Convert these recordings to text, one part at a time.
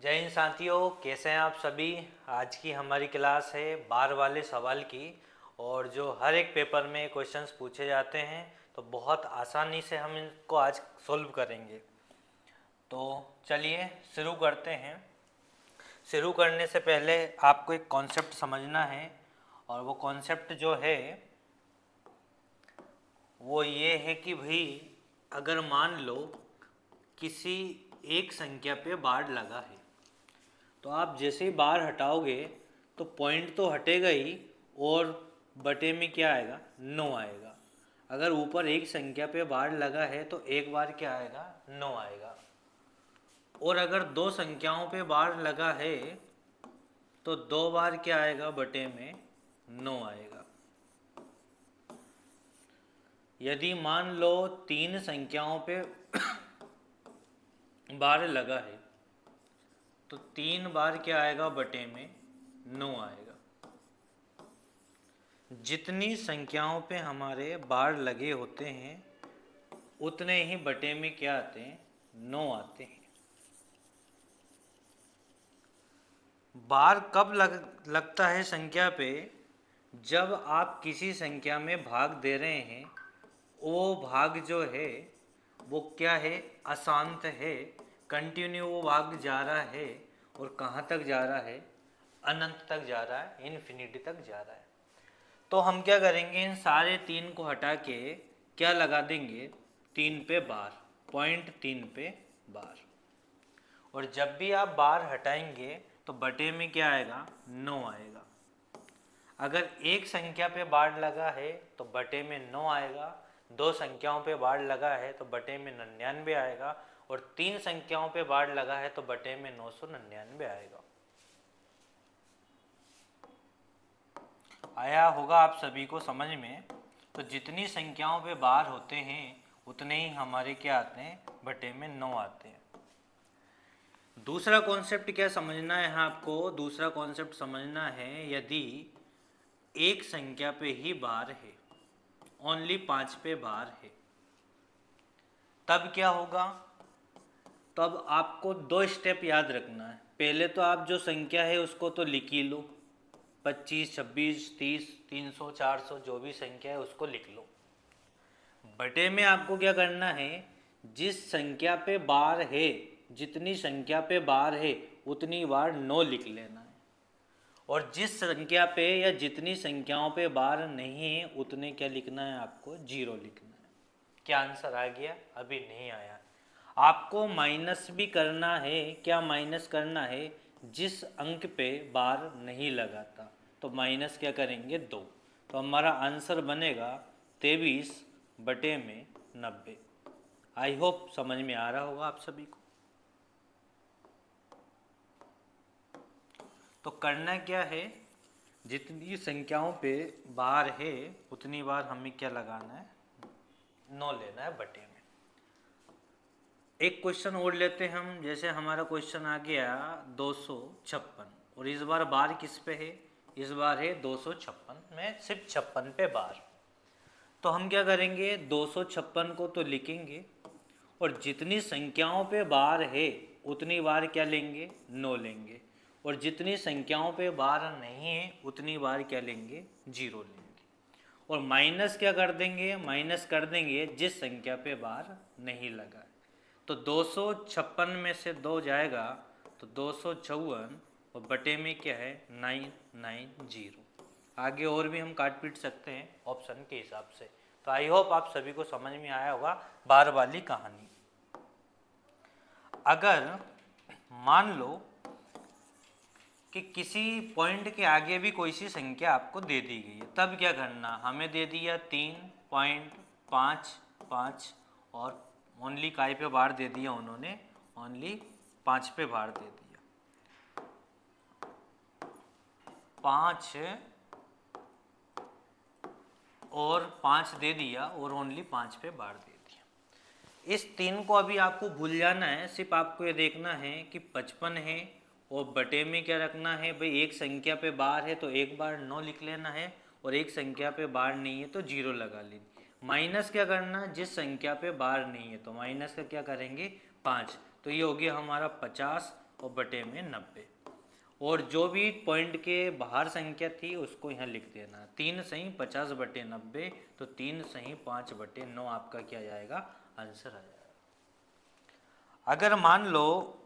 जय हिंद साथियों, कैसे हैं आप सभी। आज की हमारी क्लास है बार वाले सवाल की, और जो हर एक पेपर में क्वेश्चंस पूछे जाते हैं तो बहुत आसानी से हम इनको आज सोल्व करेंगे। तो चलिए शुरू करते हैं। शुरू करने से पहले आपको एक कॉन्सेप्ट समझना है, और वो कॉन्सेप्ट जो है वो ये है कि भाई अगर मान लो किसी एक संख्या पे बार लगा है, तो आप जैसे ही बार हटाओगे तो पॉइंट तो हटेगा ही, और बटे में क्या आएगा, 9 आएगा। अगर ऊपर एक संख्या पे बार लगा है तो एक बार क्या आएगा, 9 आएगा। और अगर दो संख्याओं पे बार लगा है तो दो बार क्या आएगा, बटे में 9 आएगा। यदि मान लो तीन संख्याओं पे बार लगा है तो तीन बार क्या आएगा, बटे में 9 आएगा। जितनी संख्याओं पे हमारे बार लगे होते हैं उतने ही बटे में क्या आते हैं, 9 आते हैं। बार कब लगता है संख्या पे, जब आप किसी संख्या में भाग दे रहे हैं, वो भाग जो है वो क्या है, अशांत है, कंटिन्यू वो भाग जा रहा है। और कहाँ तक जा रहा है, अनंत तक जा रहा है, इन्फिनिटी तक जा रहा है। तो हम क्या करेंगे, इन सारे तीन को हटा के क्या लगा देंगे, तीन पे बार, पॉइंट तीन पे बार। और जब भी आप बार हटाएंगे तो बटे में क्या आएगा, 9 आएगा। अगर एक संख्या पे बार लगा है तो बटे में 9 आएगा, दो संख्याओं पे बार लगा है तो बटे में 99 आएगा, और तीन संख्याओं पे बार लगा है तो बटे में 999 आएगा। आया होगा आप सभी को समझ में। तो जितनी संख्याओं पे बार होते हैं उतने ही हमारे क्या आते हैं, बटे में 9 आते हैं। दूसरा कॉन्सेप्ट क्या समझना है आपको, दूसरा कॉन्सेप्ट समझना है, यदि एक संख्या पे ही बार है, ओनली 5 पे बार है, तब क्या होगा। तब आपको दो स्टेप याद रखना है। पहले तो आप जो संख्या है उसको तो लिख ही लो, 25, 26, 30, 300, 400 जो भी संख्या है उसको लिख लो। बटे में आपको क्या करना है, जिस संख्या पे बार है, जितनी संख्या पे बार है उतनी बार 9 लिख लेना है। और जिस संख्या पे या जितनी संख्याओं पे बार नहीं है उतने क्या लिखना है, आपको 0 लिखना है। क्या आंसर आ गया, अभी नहीं आया। आपको माइनस भी करना है। क्या माइनस करना है, जिस अंक पे बार नहीं लगाता, तो माइनस क्या करेंगे, 2। तो हमारा आंसर बनेगा 23 बटे में 90। आई होप समझ में आ रहा होगा आप सभी को। तो करना क्या है, जितनी संख्याओं पे बार है उतनी बार हमें क्या लगाना है, 9 लेना है बटे में। एक क्वेश्चन और लेते हैं हम। जैसे हमारा क्वेश्चन आ गया 256, और इस बार बार किस पे है, इस बार है 256 में, सिर्फ 56 पे बार। तो हम क्या करेंगे, 256 को तो लिखेंगे, और जितनी संख्याओं पे बार है उतनी बार क्या लेंगे, 9 लेंगे। और जितनी संख्याओं पे बार नहीं है उतनी बार क्या लेंगे, 0 लेंगे। और माइनस क्या कर देंगे, माइनस कर देंगे जिस संख्या पे बार नहीं लगा। तो 256 में से 2 जाएगा तो 254, और बटे में क्या है, 990। आगे और भी हम काट पीट सकते हैं ऑप्शन के हिसाब से। तो आई होप आप सभी को समझ में आया होगा बार वाली कहानी। अगर मान लो कि किसी पॉइंट के आगे भी कोई सी संख्या आपको दे दी गई है, तब क्या करना, हमें दे दिया 3.55, और ओनली काय पे बार दे दिया उन्होंने, ओनली 5 पे बार दे दिया। 5 और 5 दे दिया, और ओनली 5 पे बार दे दिया। इस 3 को अभी आपको भूल जाना है। सिर्फ आपको ये देखना है कि 55 है, और बटे में क्या रखना है भाई, एक संख्या पे बार है तो एक बार 9 लिख लेना है, और एक संख्या पे बार नहीं है तो 0 लगा लेंगे। माइनस क्या करना, जिस संख्या पे बार नहीं है, तो माइनस का क्या करेंगे, 5। तो ये हो गया हमारा 50, और बटे में 90, और जो भी पॉइंट के बाहर संख्या थी उसको यहाँ लिख देना। 3 सही 50 बटे 90, तो 3 सही 5 बटे 9 आपका क्या जाएगा, आंसर आ जाएगा। अगर मान लो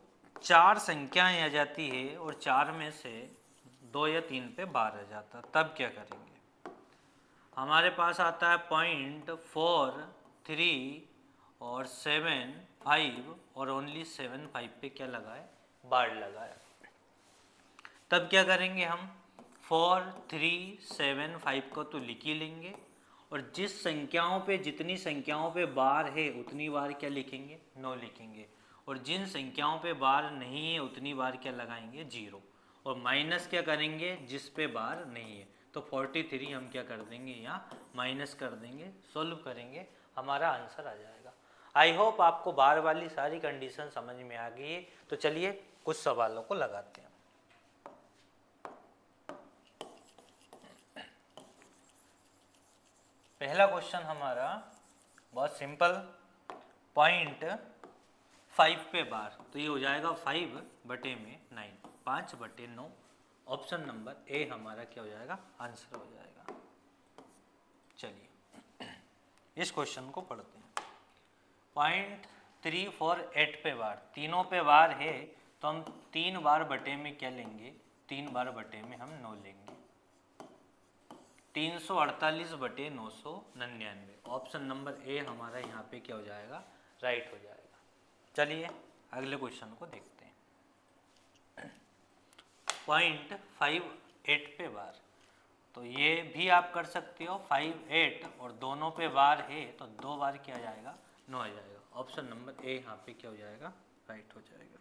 4 संख्याएं आ जाती है और 4 में से 2 या 3 पे बार आ जाता, तब क्या करेंगे। हमारे पास आता है 0.4 3 और 7 5 और ओनली 7 5 पे क्या लगाए, बार लगाया। तब क्या करेंगे हम, 4 3 7 5 को तो लिख ही लेंगे, और जिस संख्याओं पे जितनी संख्याओं पे बार है उतनी बार क्या लिखेंगे, 9 लिखेंगे, और जिन संख्याओं पे बार नहीं है उतनी बार क्या लगाएंगे, 0, और माइनस क्या करेंगे जिस पे बार नहीं है। तो 43 हम क्या कर देंगे, यहाँ माइनस कर देंगे, सोल्व करेंगे, हमारा आंसर आ जाएगा। आई होप आपको बार वाली सारी कंडीशन समझ में आ गई है। तो चलिए कुछ सवालों को लगाते हैं। पहला क्वेश्चन हमारा बहुत सिंपल, 0.5 पे बार, तो ये हो जाएगा 5 बटे में 9, 5 बटे 9। ऑप्शन नंबर ए हमारा क्या हो जाएगा, आंसर हो जाएगा। चलिए इस क्वेश्चन को पढ़ते हैं। 0.348 पे बार, तीनों पे बार है तो हम 3 बार बटे में क्या लेंगे, 3 बार बटे में हम 9 लेंगे। 348 बटे 999, ऑप्शन नंबर ए हमारा यहाँ पे क्या हो जाएगा, राइट हो जाएगा। चलिए अगले क्वेश्चन को देखते हैं। 0.58 पे बार, तो ये भी आप कर सकते हो 5 8 और दोनों पे बार है तो 2 बार क्या आ जाएगा, 9 आ जाएगा। ऑप्शन नंबर ए यहाँ पे क्या हो जाएगा, राइट हो जाएगा।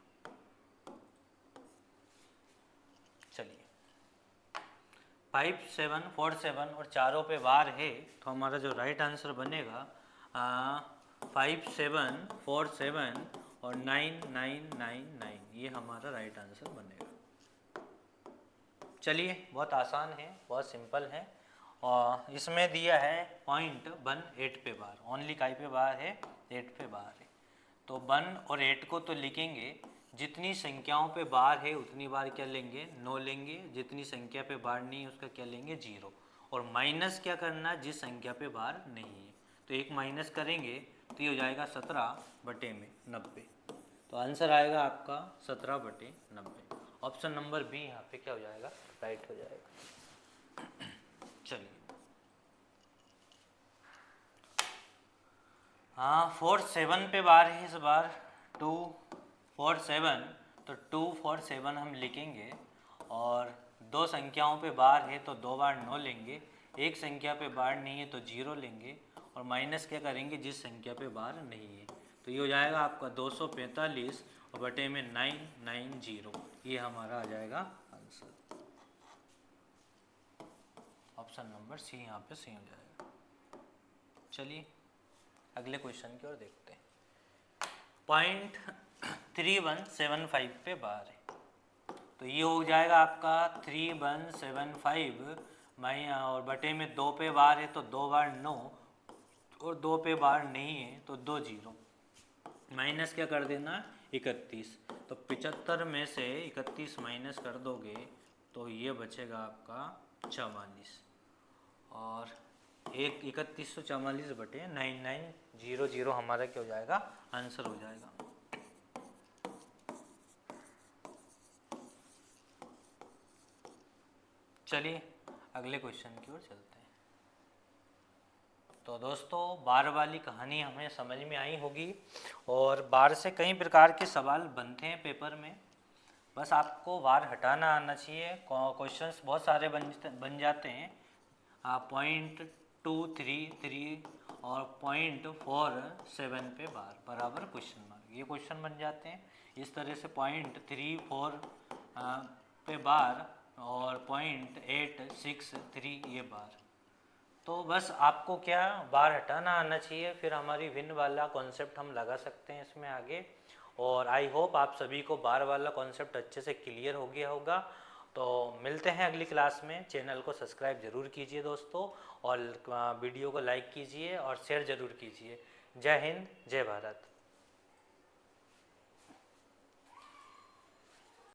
चलिए 5 7 4 7 और चारों पे बार है तो हमारा जो राइट आंसर बनेगा 5 7 4 7 और 9 9 9 9, ये हमारा राइट आंसर बनेगा। चलिए बहुत आसान है, बहुत सिंपल है, और इसमें दिया है 0.18 पे बार, ओनली काय पे बार है, 8 पे बार है, तो 1 और 8 को तो लिखेंगे, जितनी संख्याओं पे बार है उतनी बार क्या लेंगे, 9 लेंगे, जितनी संख्या पे बार नहीं है उसका क्या लेंगे, 0, और माइनस क्या करना, जिस संख्या पे बार नहीं है, तो एक माइनस करेंगे तो ये हो जाएगा 17 बटे में 90, तो आंसर आएगा आपका 17 बटे 90। ऑप्शन नंबर बी यहाँ पे क्या हो जाएगा, राइट हो जाएगा। चलिए हाँ 4 7 पे बार है इस बार, 2 4 7, तो 2 4 7 हम लिखेंगे, और दो संख्याओं पे बार है तो 2 बार 9 लेंगे, एक संख्या पे बार नहीं है तो 0 लेंगे, और माइनस क्या करेंगे जिस संख्या पे बार नहीं है, तो ये हो जाएगा आपका 245 और बटे में 990, ये हमारा आ जाएगा आंसर। ऑप्शन नंबर सी यहाँ पे सही हो जाएगा। चलिए अगले क्वेश्चन की ओर देखते हैं। 0.3175 पे बार है, तो ये हो जाएगा आपका 3175 और बटे में 2 पे बार है तो 2 बार 9, और 2 पे बार नहीं है तो 2 0, माइनस क्या कर देना 31, तो 75 में से 31 माइनस कर दोगे तो ये बचेगा आपका 44, और 3144 बटे 9900 हमारा क्या हो जाएगा, आंसर हो जाएगा। चलिए अगले क्वेश्चन की ओर चलते हैं। तो दोस्तों बार वाली कहानी हमें समझ में आई होगी, और बार से कई प्रकार के सवाल बनते हैं पेपर में, बस आपको बार हटाना आना चाहिए। क्वेश्चंस बहुत सारे बन जाते हैं, 0.233 और 0.47 पे बार बराबर क्वेश्चन मार्क, ये क्वेश्चन बन जाते हैं। इस तरह से 0.34 पे बार और 0.863 ये बार, तो बस आपको क्या बार हटाना आना चाहिए, फिर हमारी विन वाला कॉन्सेप्ट हम लगा सकते हैं इसमें आगे। और आई होप आप सभी को बार वाला कॉन्सेप्ट अच्छे से क्लियर हो गया होगा। तो मिलते हैं अगली क्लास में। चैनल को सब्सक्राइब जरूर कीजिए दोस्तों, और वीडियो को लाइक कीजिए और शेयर ज़रूर कीजिए। जय हिंद, जय भारत।